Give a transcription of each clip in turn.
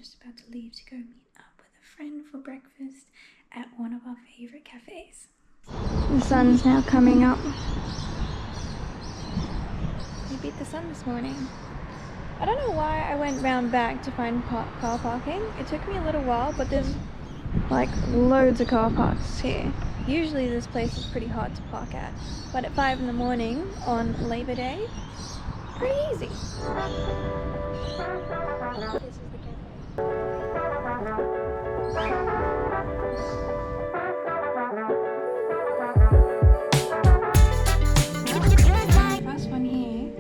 just about to leave to go meet up with a friend for breakfast at one of our favourite cafes. The sun's now coming up. We beat the sun this morning. I don't know why I went round back to find car parking. It took me a little while, but there's like loads of car parks here. Usually this place is pretty hard to park at, but at 5 in the morning on Labor Day, pretty easy. This is the cafe. First one here,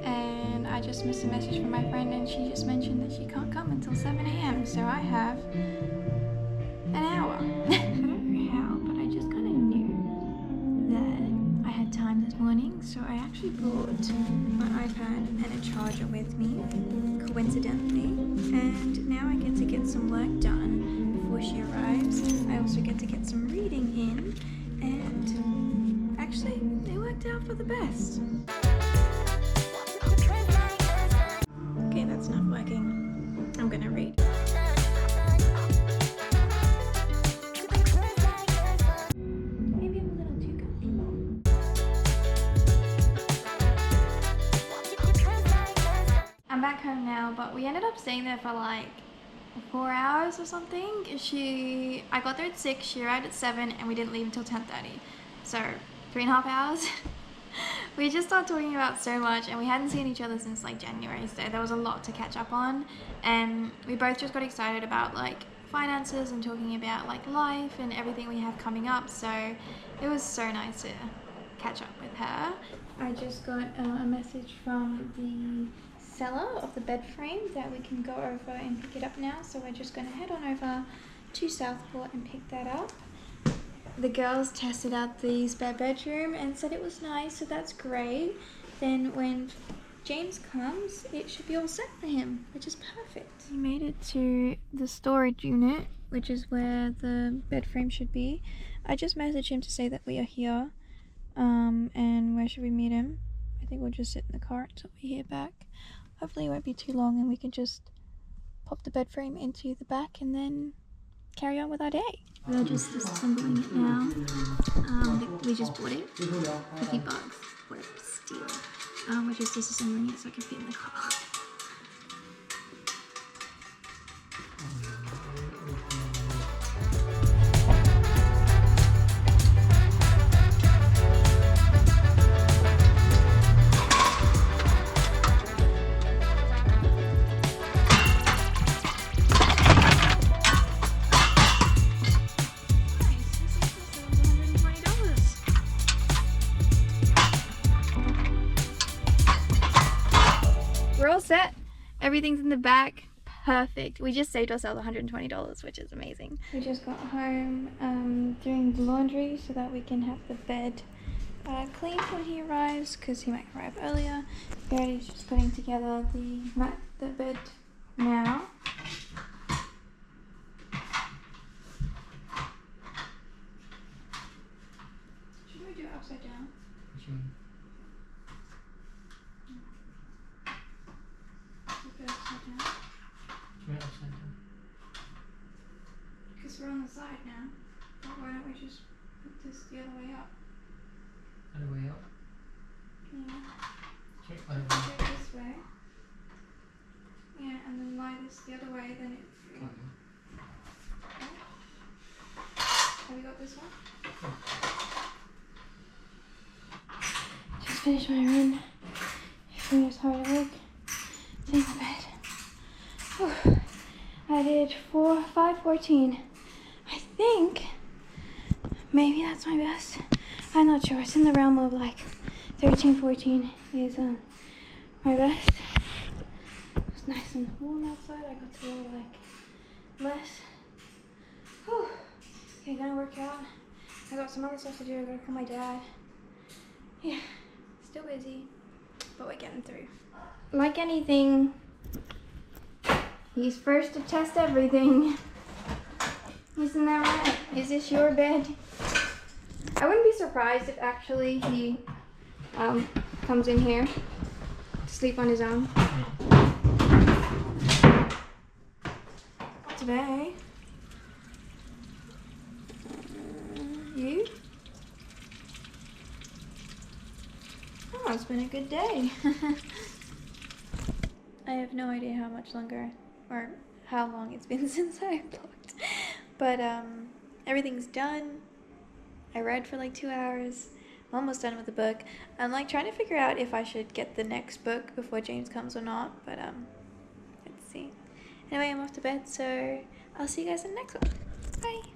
and I just missed a message from my friend, and she just mentioned that she can't come until 7 AM, so I have an hour. I don't know how, but I just kind of knew that I had time this morning, so I actually brought my iPad and a charger with me, coincidentally, and now I get to get some work done before she arrives. I also get to get some reading in, and actually, they worked out for the best. Okay, that's not working. I'm gonna read. Maybe I'm a little too comfortable. I'm back home now, but we ended up staying there for like 4 hours or something. I got there at 6, she arrived at 7, and we didn't leave until 10:30. So 3.5 hours. We just started talking about so much, and we hadn't seen each other since like January, so there was a lot to catch up on, and we both just got excited about like finances and talking about like life and everything we have coming up, so it was so nice to catch up with her. I just got a message from the seller of the bed frame that we can go over and pick it up now, so we're just going to head on over to Southport and pick that up. The girls tested out the spare bedroom and said it was nice, so that's great. Then when James comes, it should be all set for him, which is perfect. We made it to the storage unit, which is where the bed frame should be. I just messaged him to say that we are here, and where should we meet him? I think we'll just sit in the car until we hear back. Hopefully it won't be too long and we can just pop the bed frame into the back and then carry on with our day. We're just disassembling it now. We just bought it, $50, what a steal. We're just disassembling it so it can fit in the car. We're all set. Everything's in the back. Perfect. We just saved ourselves $120, which is amazing. We just got home doing the laundry so that we can have the bed cleaned when he arrives, because he might arrive earlier. Garrett's just putting together the bed now. Should we do it upside down? Which one? Because we're on the side now. But why don't we just put this the other way up? Other way up? Yeah. Okay, other way. Do it this way. Yeah, and then lie this the other way, then it... Okay. Have you got this one? Yeah. Just finished my run. Fingers hard at work. Take my bed. Whew. I did 5:14. I think maybe that's my best. I'm not sure. It's in the realm of like 13-14 is my best. It's nice and warm outside. I got to go like less. Whew. Okay, gonna work out. I got some other stuff to do. I gotta call my dad. Yeah, still busy, but we're getting through. Like anything, he's first to test everything. Isn't that right? Is this your bed? I wouldn't be surprised if actually he comes in here to sleep on his own. today. You? Oh, it's been a good day. I have no idea how much longer or how long it's been since I vlogged. But everything's done. I read for like 2 hours. I'm almost done with the book. I'm like trying to figure out if I should get the next book before James comes or not, but let's see. Anyway, I'm off to bed, so I'll see you guys in the next one. Bye.